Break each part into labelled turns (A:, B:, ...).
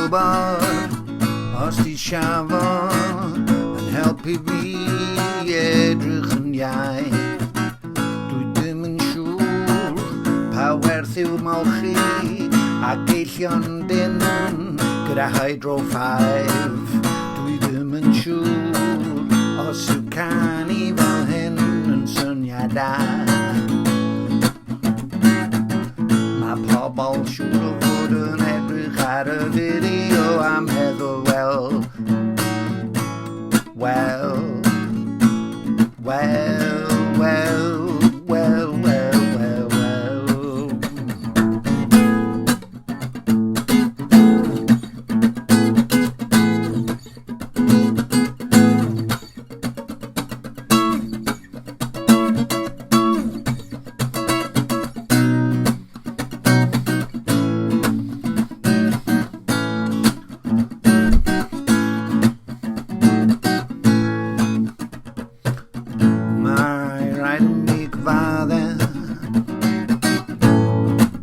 A: gwybod os di siafod yn helpu fi edrych yn iau. Dwi ddim yn siŵr pa werth yw molchi a geillion dyn gyda Hydro 5. Dwi ddim yn siŵr os yw canu fel hyn yn syniad da. Mae pobl siŵr o fod yn edrych ar y fideo a meddwl wel, wel, wel, wel, wel, wel, wel, wel.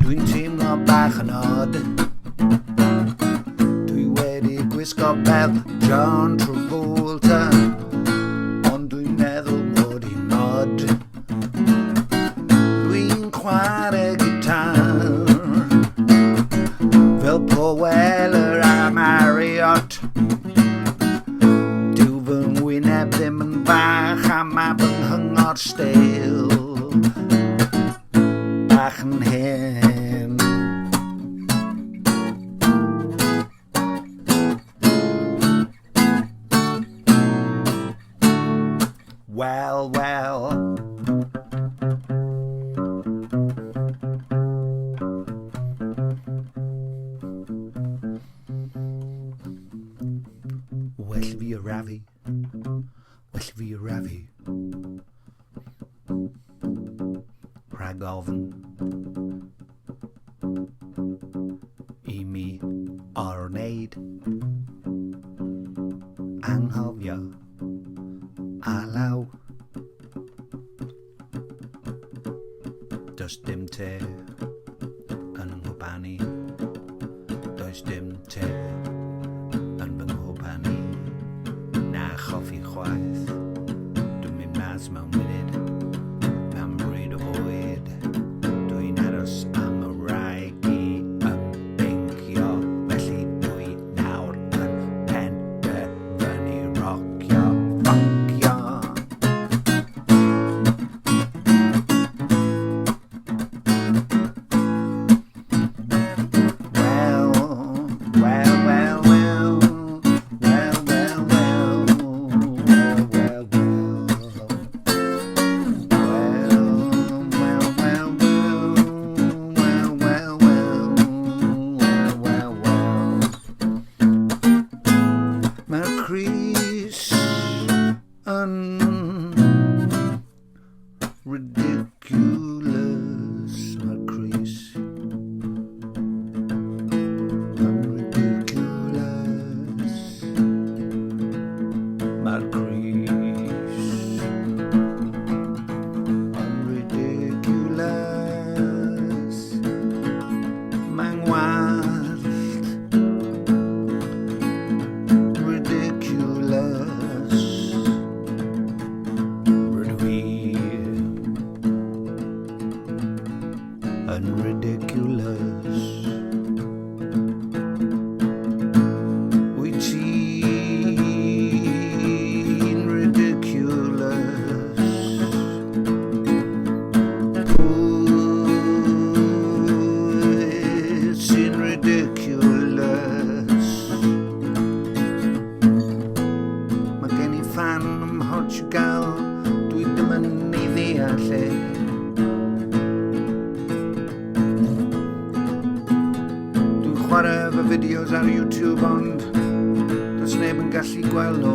A: Dwi'n teimlo bach yn od. Dwi wedi gwisgo fel John Travolta, ond dwi'n meddwl mod i'n mod. Dwi'n chwarae gitar fel Paul Weller a Marriott. Dyw fy ngwyneb ddim yn fach a mae fy nghyngor steil bach yn hen. Wel, wel. Well fi y rafi, well fi y rafi. Rhag ofn i mi o'r wneud. Anghofio a law. Does dim te yn nghwbani. Does dim te yn fy nghwbani. Na choffi chwaith. Dwi'n mynd mas mewn munud. Pan bryd o fwyd. Dwi'n aros am y wraig i ymdeincio. Felly dwi nawr yn penderfynu rocio, ffoncio. Well, well, well, well, well, well, well, well. ridiculous, my crease. I'm ridiculous, my crease. I'm ridiculous, man wild, ridiculous, and ridiculous. We've seen ridiculous. It's in ridiculous. Ma gen I fan am Portugal, dwi ddim yn ei ddeall e. Chwarae fy fideos ar YouTube ond does neb yn gallu gweld o.